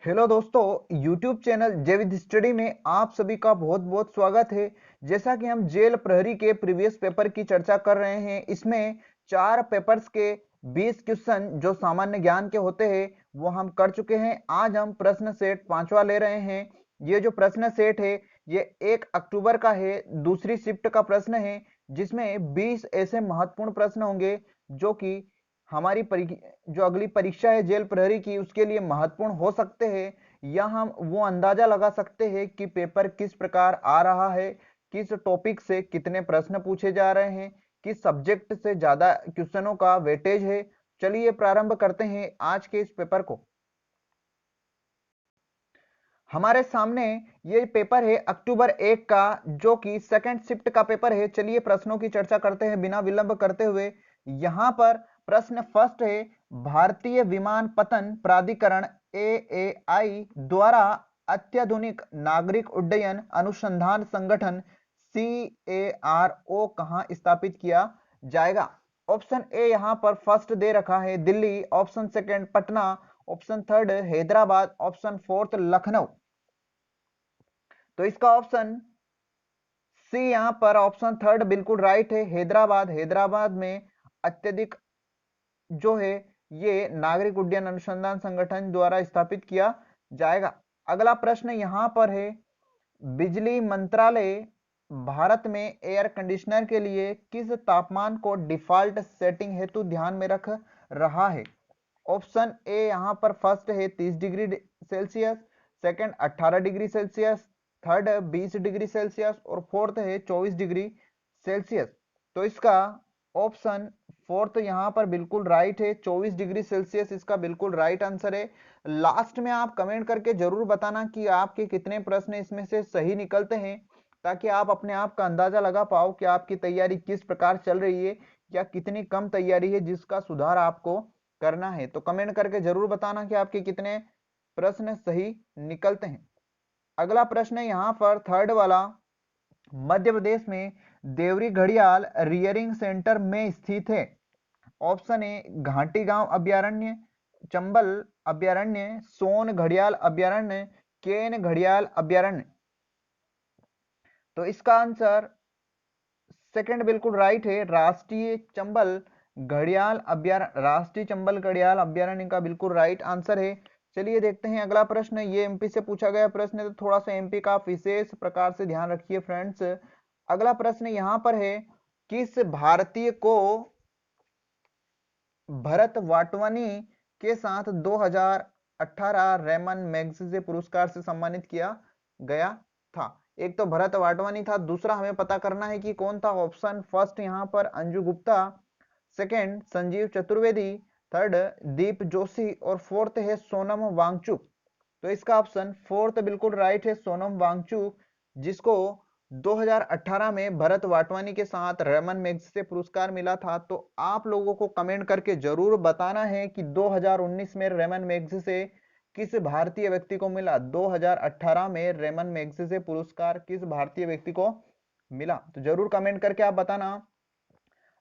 Hello दोस्तों, YouTube channel जय with study में आप सभी का बहुत बहुत स्वागत है। जैसा कि हम जेल प्रहरी के प्रीवियस पेपर की चर्चा कर रहे हैं, इसमें 4 पेपर्स के 20 क्वेश्चन जो सामान्य ज्ञान के होते हैं वो हम कर चुके हैं। आज हम प्रश्न सेट 5वां ले रहे हैं। ये जो प्रश्न सेट है ये 1 अक्टूबर का है, दूसरी शिफ्ट का प्रश्न है, जिसमें 20 ऐसे महत्वपूर्ण प्रश्न होंगे जो कि हमारी जो अगली परीक्षा है जेल प्रहरी की उसके लिए महत्वपूर्ण हो सकते हैं, या हम वो अंदाजा लगा सकते हैं कि पेपर किस प्रकार आ रहा है, किस टॉपिक से कितने प्रश्न पूछे जा रहे हैं, किस सब्जेक्ट से ज्यादा क्वेश्चनों का वेटेज है। चलिए प्रारंभ करते हैं आज के इस पेपर को। हमारे सामने ये पेपर है अक्टूबर 1 का, जो कि सेकंड शिफ्ट का पेपर है। चलिए प्रश्नों की चर्चा करते हैं बिना विलंब करते हुए। यहां पर प्रश्न फर्स्ट है, भारतीय विमानपत्तन प्राधिकरण एएआई द्वारा अत्याधुनिक नागरिक उड्डयन अनुसंधान संगठन सीएआरओ कहां स्थापित किया जाएगा। ऑप्शन ए यहां पर फर्स्ट दे रखा है Delhi, option second Patna, option third Hyderabad, option fourth Lucknow. तो इसका ऑप्शन सी यहां पर ऑप्शन थर्ड बिल्कुल राइट है, हैदराबाद। हैदराबाद में अत्यधिक जो है ये नागरिक उड्डयन अनुसंधान संगठन द्वारा स्थापित किया जाएगा। अगला प्रश्न यहां पर है, बिजली मंत्रालय भारत में एयर कंडीशनर के लिए किस तापमान को डिफॉल्ट सेटिंग हेतु ध्यान में रख रहा है। ऑप्शन ए यहां पर फर्स्ट है 30 degree Celsius, second 18 degree Celsius, third 20 degree Celsius और फोर्थ है 24 डिग्री सेल्सियस। तो इसका ऑप्शन फोर्थ यहां पर बिल्कुल राइट है, 24 डिग्री सेल्सियस इसका बिल्कुल राइट आंसर है। लास्ट में आप कमेंट करके जरूर बताना कि आपके कितने प्रश्न इसमें से सही निकलते हैं, ताकि आप अपने आप का अंदाजा लगा पाओ कि आपकी तैयारी किस प्रकार चल रही है या कितनी कम तैयारी है जिसका सुधार आपको करना है। तो कमेंट करके जरूर बताना कि आपके कितने प्रश्न सही निकलते हैं। अगला प्रश्न है यहां पर थर्ड वाला, मध्य प्रदेश में देवरी घड़ियाल रियरिंग सेंटर में स्थित है। ऑप्शन ए घाटी गांव अभ्यारण्य, चंबल अभ्यारण्य, सोन घड़ियाल अभ्यारण्य, केन घड़ियाल अभ्यारण्य। तो इसका आंसर सेकंड बिल्कुल राइट है, राष्ट्रीय चंबल घड़ियाल अभ्यारण्य का बिल्कुल राइट आंसर है। चलिए देखते हैं अगला प्रश्न। ये एमपी से पूछा गया प्रश्न है, तो थोड़ा सा एमपी का विशेष प्रकार से ध्यान रखिए फ्रेंड्स। अगला प्रश्न यहां पर है, किस भारतीय को भरत वाटवानी के साथ 2018 रेमन मैगसेसे पुरस्कार से सम्मानित किया गया था। एक तो भरत वाटवानी था, दूसरा हमें पता करना है कि कौन था। ऑप्शन फर्स्ट यहां पर अंजू गुप्ता, सेकंड संजीव चतुर्वेदी, थर्ड दीप जोशी और फोर्थ है सोनम वांगचुक। तो इसका ऑप्शन फोर्थ बिल्कुल राइट है, सोनम वांगचुक, जिसको 2018 में भरत वाटवानी के साथ रेमन मैगसेसे पुरस्कार मिला था। तो आप लोगों को कमेंट करके जरूर बताना है कि 2019 में रेमन मैगसेसे किस भारतीय व्यक्ति को मिला। 2018 में रेमन मैगसेसे पुरस्कार किस भारतीय व्यक्ति को मिला, तो जरूर कमेंट करके आप बताना।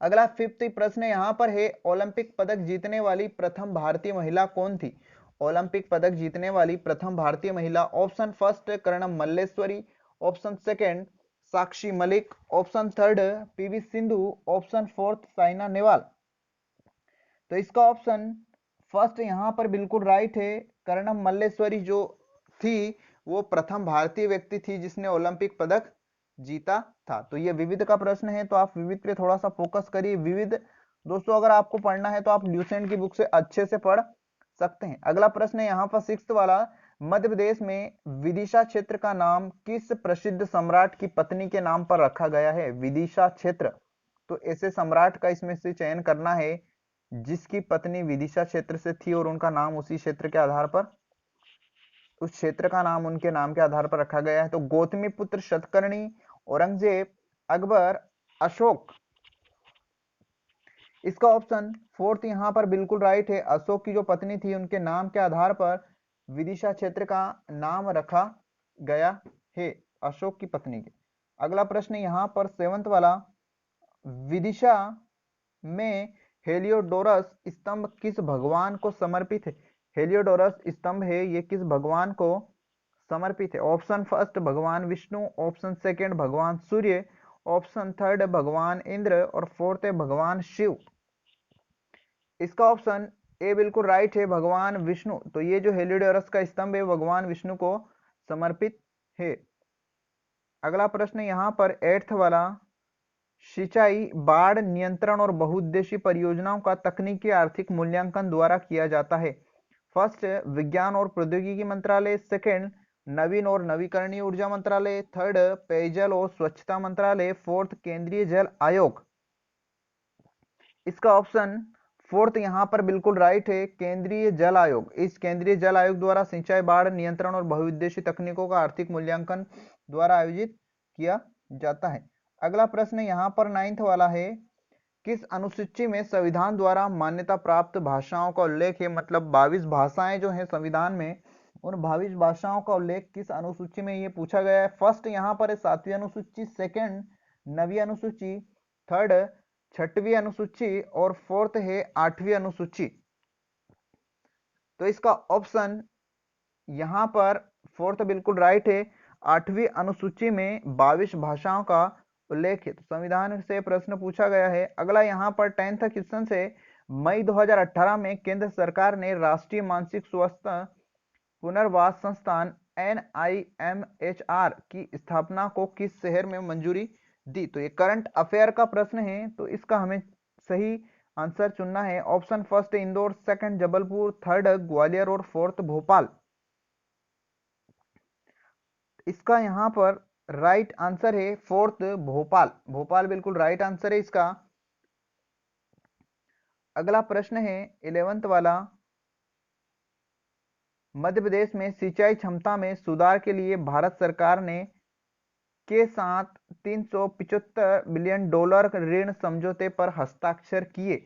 अगला फिफ्थ प्रश्न यहां पर है, ओलंपिक पदक जीतने वाली प्रथम भारतीय महिला कौन थी। ओलंपिक पदक जीतने वाली प्रथम भारतीय महिला, option first Karnam Malleswari, option second Sakshi Malik, option third PV Sindhu, option fourth Saina Nehwal. तो इसका ऑप्शन फर्स्ट यहां पर बिल्कुल राइट है, कर्णम मल्लेश्वरी जो थी वो प्रथम भारतीय व्यक्ति थी जिसने ओलंपिक पदक जीता था। तो ये विविध का प्रश्न है, तो आप विविध पे थोड़ा सा फोकस करिए। विविध दोस्तों अगर आपको पढ़ना है तो आप ल्यूसेंट की बुक से अच्छे से पढ़ सकते हैं। अगला प्रश्न है यहाँ पर सिक्स्थ वाला, मध्य प्रदेश में विदिशा क्षेत्र का नाम किस प्रसिद्ध सम्राट की पत्नी के नाम पर रखा गया है। विदिशा क्षेत्र, तो ऐसे सम्राट का इसमें से चयन करना है जिसकी पत्नी विदिशा क्षेत्र से थी और उनका नाम उसी क्षेत्र के आधार पर, उस क्षेत्र का नाम उनके नाम के आधार पर रखा गया है। तो गौतमी पुत्र शतकर्णी, औरंगजेब, अकबर, अशोक। इसका ऑप्शन फोर्थ यहां पर बिल्कुल राइट है, अशोक की जो पत्नी थी उनके नाम के आधार पर विदिशा क्षेत्र का नाम रखा गया है, अशोक की पत्नी के। अगला प्रश्न यहां पर सेवंथ वाला, विदिशा में हेलियोडोरस स्तंभ किस भगवान को समर्पित है। हेलियोडोरस स्तंभ है ये किस भगवान को समर्पित है? ऑप्शन फर्स्ट भगवान विष्णु, ऑप्शन सेकंड भगवान सूर्य, ऑप्शन थर्ड भगवान इंद्र और फोर्थ है भगवान शिव। इसका ऑप्शन ए बिल्कुल राइट है, भगवान विष्णु। तो ये जो हेलियोडोरस का स्तंभ है भगवान विष्णु को समर्पित है। अगला प्रश्न यहाँ पर 8th वाला, सिंचाई, बाढ़ नियंत्रण और बहुउद्देशीय परियोजनाओं का तकनीकी आर्थिक मूल्यांकन द्वारा किया जाता है। फर्स्ट विज्ञान और प्रौद्योगिकी मंत्रालय, सेकंड नवीन और नवीकरणीय ऊर्जा मंत्रालय, थर्ड पेयजल और स्वच्छता मंत्रालय, फोर्थ केंद्रीय जल आयोग। इसका ऑप्शन फोर्थ यहाँ पर बिल्कुल राइट है, केंद्रीय जल आयोग। इस केंद्रीय जल आयोग द्वारा सिंचाई, बाढ़ नियंत्रण और बहुउद्देशीय तकनीकों का आर्थिक मूल्यांकन द्वारा आयोजित किया जाता है। अगला प्रश्न यहाँ पर 9th वाला है, किस अनुसूची में संविधान द्वारा मान्यता प्राप्त भाषाओं का उल्लेख है? मतलब 22 भाषाएं जो हैं संविधान में, उन 22 भाषाओं का उल्लेख किस अनुसूची में ये पूछा गया है? फर्स्ट यहाँ पर है 7वीं अनुसूची, सेकंड 9वीं अनुसूची, थर्ड 6वीं अनुसूची और फोर्थ है 8वीं अनुसूची। तो इसका ऑप्शन यहाँ पर फोर्थ बिल्कुल राइट है, 8वीं अनुसूची में 22 भाषाओं का उल्लेख है। तो संविधान से प्रश्न पूछा गया है। अगला यहाँ पर 10th क्वेश्चन से, मई 2018 में केंद्र सरकार ने राष्ट्रीय मानसिक स्वास्थ्य पुनर्वास संस्थान NIMHR की स्थापना को किस शहर में मंजूरी दी? तो ये करंट अफेयर का प्रश्न है, तो इसका हमें सही आंसर चुनना है। Option first Indore, second Jabalpur, third Gwalior और फोर्थ भोपाल। इसका यहाँ पर राइट आंसर है फोर्थ भोपाल। भोपाल बिल्कुल राइट आंसर है इसका। अगला प्रश्न है 11th वाला, मध्य प्रदेश में सिंचाई क्षमता में सुधार के लिए भारत सरकार ने के साथ 375 बिलियन डॉलर ऋण समझौते पर हस्ताक्षर किए।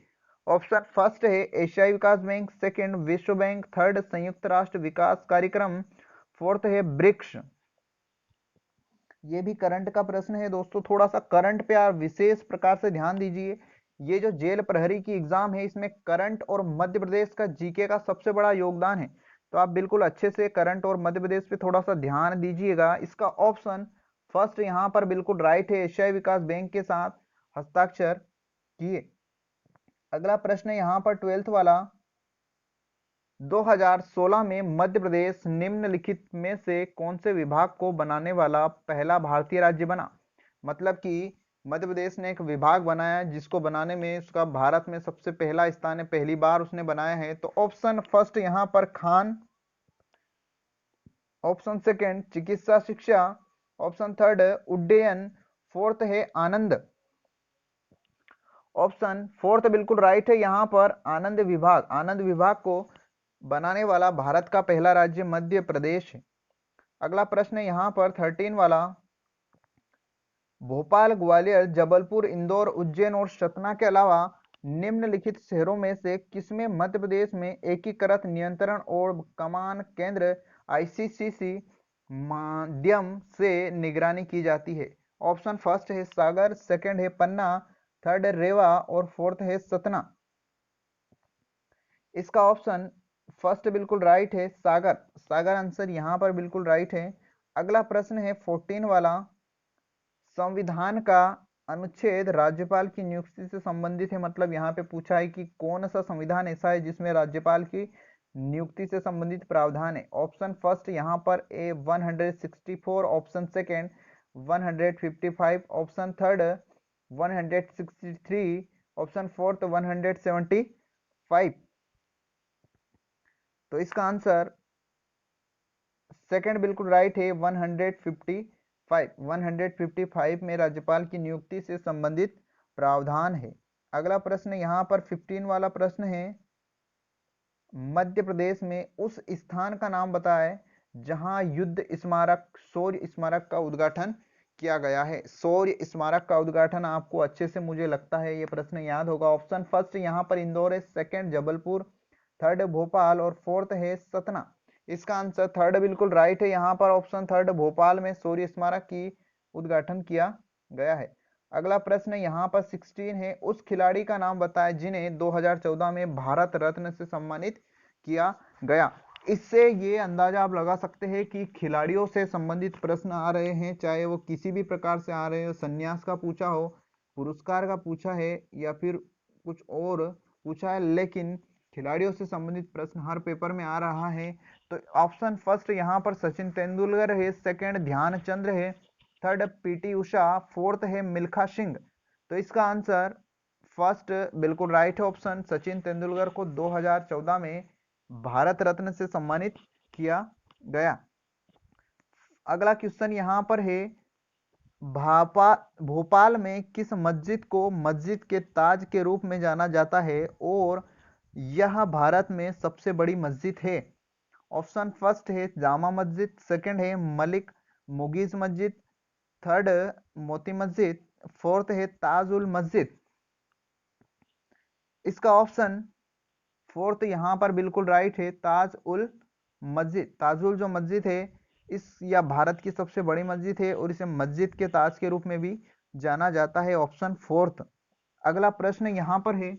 ऑप्शन फर्स्ट है एशियाई विकास बैंक, सेकंड विश्व बैंक, थर्ड संयुक्त राष्ट्र विकास कार्यक्रम, फोर्थ है ब्रिक्स। ये भी करंट का प्रश्न है दोस्तों, थोड़ा सा करंट पे आप विशेष प्रकार से ध्यान दीजिए। ये जो जेल प्रहरी की एग्जाम है इसमें करंट और मध्य प्रदेश का जीके का सबसे बड़ा योगदान है, तो आप बिल्कुल अच्छे से करंट और मध्य प्रदेश पे थोड़ा सा ध्यान दीजिएगा। इसका ऑप्शन फर्स्ट यहाँ पर बिल्कुल राइट है, एशियाई विकास बैंक के साथ हस्ताक्षर किए। अगला प्रश्न यहाँ पर 12th वाला, 2016 में मध्य प्रदेश निम्नलिखित में से कौन से विभाग को बनाने वाला पहला भारतीय राज्य बना? मतलब कि मध्य प्रदेश ने एक विभाग बनाया जिसको बनाने में उसका भारत में सबसे पहला स्थान है, पहली बार उसने बनाया है। तो ऑप्शन फर्स्ट यहाँ पर खान, ऑप्शन सेकंड चिकित्सा शिक्षा, ऑप्शन थर्ड उड्डयन, फोर्थ है आनंद। ऑप्शन फोर्थ बिल्कुल राइट है, यहाँ पर आनंद विभाग। आनंद विभाग को बनाने वाला भारत का पहला राज्य मध्य प्रदेश है। अगला प्रश्न यहाँ पर 13 वाला, भोपाल, ग्वालियर, जबलपुर, इंदौर, उज्जैन और सतना के अलावा निम्नलिखित शहरों में से किसमें मध्य प्रदेश में एकीकृत नियंत्रण और कमान केंद्र ICCC माध्यम से निगरानी की जाती है? ऑप्शन फर्स्ट है सागर, सेकंड है पन्ना, थर्ड है रेवा और फोर्थ है सतना। इसका ऑप्शन फर्स्ट बिल्कुल राइट है, सागर। सागर आंसर यहाँ पर बिल्कुल राइट है। अगला प्रश्न है 14 वाला, संविधान का अनुच्छेद राज्यपाल की नियुक्ति से संबंधित है। मतलब यहाँ पे पूछा है कि कौन सा संविधान ऐसा है जिसमें राज्यपाल की नियुक्ति से संबंधित प्रावधान है। ऑप्शन फर्स्ट यहाँ पर ए 164, option second 155, option third 163, option fourth 175। तो इसका आंसर सेकंड बिल्कुल राइट है, 155। 155 में राज्यपाल की नियुक्ति से संबंधित प्रावधान है। अगला प्रश्न यहाँ पर 15 वाला प्रश्न है, मध्य प्रदेश में उस स्थान का नाम बताएं जहां युद्ध स्मारक शौर्य स्मारक का उद्घाटन किया गया है। शौर्य स्मारक का उद्घाटन आपको अच्छे से मुझे लगता है ये प्रश्न याद होगा। ऑप्शन फर्स्ट यहाँ पर इंदौर है, सेकंड जबलपुर, थर्ड भोपाल और फोर्थ है सतना। इसका आंसर थर्ड बिल्कुल राइट है, यहाँ पर ऑप्शन थर्ड भोपाल में शौर्य स्मारक की उद्घाटन किया गया है। अगला प्रश्न यहाँ पर 16 है, उस खिलाड़ी का नाम बताएं जिन्हें 2014 में भारत रत्न से सम्मानित किया गया। इससे ये अंदाजा आप लगा सकते हैं कि खिलाड़ियों से संबंधित प्रश्न आ रहे हैं, चाहे वो किसी भी प्रकार से आ रहे हो, संन्यास का पूछा हो, पुरस्कार का पूछा है या फिर कुछ और पूछा है, लेकिन खिलाड़ियों से संबंधित प्रश्न हर पेपर में आ रहा है। तो ऑप्शन फर्स्ट यहाँ पर सचिन तेंदुलकर है, सेकंड ध्यानचंद्र है, थर्ड पीटी उषा, फोर्थ है मिल्खा सिंह। तो इसका आंसर फर्स्ट बिल्कुल राइट है ऑप्शन। सचिन तेंदुलकर को 2014 में भारत रत्न से सम्मानित किया गया। अगला क्वेश्चन यहाँ पर है, भोपाल में किस मस्जिद को मस्जिद के ताज के रूप में जाना जाता है और यह भारत में सबसे बड़ी मस्जिद है? ऑप्शन फर्स्ट है जामा मस्जिद, सेकंड है मलिक मुगीज मस्जिद, थर्ड मोती मस्जिद, फोर्थ है ताज उल मस्जिद। इसका ऑप्शन फोर्थ यहाँ पर बिल्कुल राइट है, ताज उल मस्जिद। ताजुल जो मस्जिद है इस या भारत की सबसे बड़ी मस्जिद है और इसे मस्जिद के ताज के रूप में भी जाना जाता है, ऑप्शन फोर्थ। अगला प्रश्न यहाँ पर है,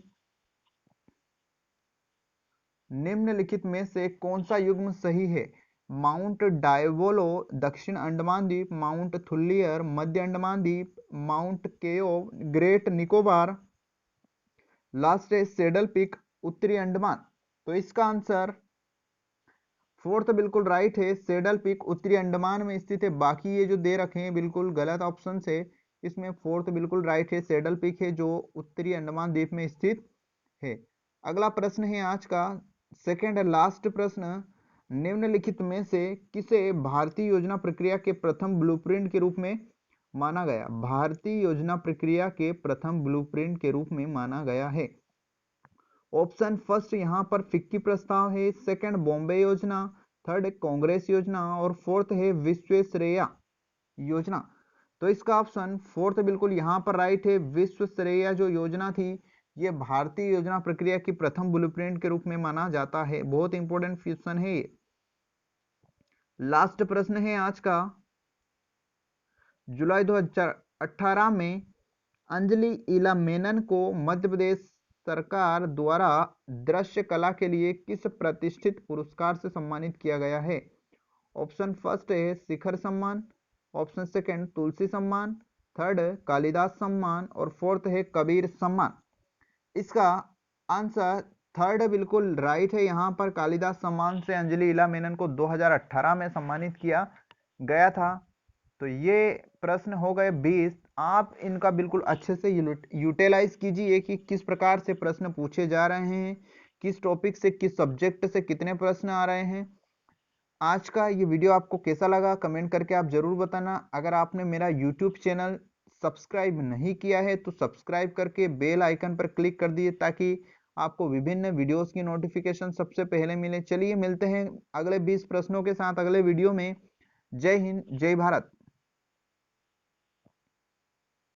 निम्नलिखित में से कौन सा युग्म सही है? माउंट डायवोलो दक्षिण अंडमान द्वीप, माउंट थुल्लियर मध्य अंडमान द्वीप, माउंट केओ ग्रेट निकोबार, लास्ट है सेडल पिक उत्तरी अंडमान। तो इसका आंसर फोर्थ बिल्कुल राइट है, सेडल पिक उत्तरी अंडमान में स्थित है। बाकी ये जो दे रखे हैं बिल्कुल गलत ऑप्शन है, इसमें फोर्थ बिल्कुल राइट है, सेडल पिक है जो उत्तरी अंडमान द्वीप में स्थित है। अगला प्रश्न है आज का सेकंड लास्ट प्रश्न, निम्नलिखित में से किसे भारतीय योजना प्रक्रिया के प्रथम ब्लूप्रिंट के रूप में माना गया? भारतीय योजना प्रक्रिया के प्रथम ब्लूप्रिंट के रूप में माना गया है। ऑप्शन फर्स्ट यहाँ पर फिक्की प्रस्ताव है, सेकंड बॉम्बे योजना, थर्ड कांग्रेस योजना और फोर्थ है विश्वेश्वरैया योजना। तो इसका ऑप्शन फोर्थ बिल्कुल यहाँ पर राइट है, विश्वेश्वरैया जो योजना थी ये भारतीय योजना प्रक्रिया की प्रथम ब्लूप्रिंट के रूप में माना जाता है। बहुत इंपॉर्टेंट क्वेश्चन है ये। लास्ट प्रश्न है आज का, जुलाई 2018 में अंजलि ईला मेनन को मध्य प्रदेश सरकार द्वारा दृश्य कला के लिए किस प्रतिष्ठित पुरस्कार से सम्मानित किया गया है? ऑप्शन फर्स्ट है शिखर सम्मान, ऑप्शन सेकंड तुलसी सम्मान, थर्ड कालिदास सम्मान और फोर्थ है कबीर सम्मान। इसका आंसर थर्ड बिल्कुल राइट है, यहाँ पर कालिदास सम्मान से अंजलि ईला मेनन को 2018 में सम्मानित किया गया था। तो ये प्रश्न हो गए 20। आप इनका बिल्कुल अच्छे से यूटिलाइज कीजिए कि किस प्रकार से प्रश्न पूछे जा रहे हैं, किस टॉपिक से, किस सब्जेक्ट से कितने प्रश्न आ रहे हैं। आज का ये वीडियो आपको कैसा लगा कमेंट करके आप जरूर बताना। अगर आपने मेरा यूट्यूब चैनल सब्सक्राइब नहीं किया है तो सब्सक्राइब करके बेल आइकन पर क्लिक कर दिए ताकि आपको विभिन्न वीडियोस की नोटिफिकेशन सबसे पहले मिले। चलिए मिलते हैं अगले 20 प्रश्नों के साथ अगले वीडियो में। जय हिंद, जय भारत।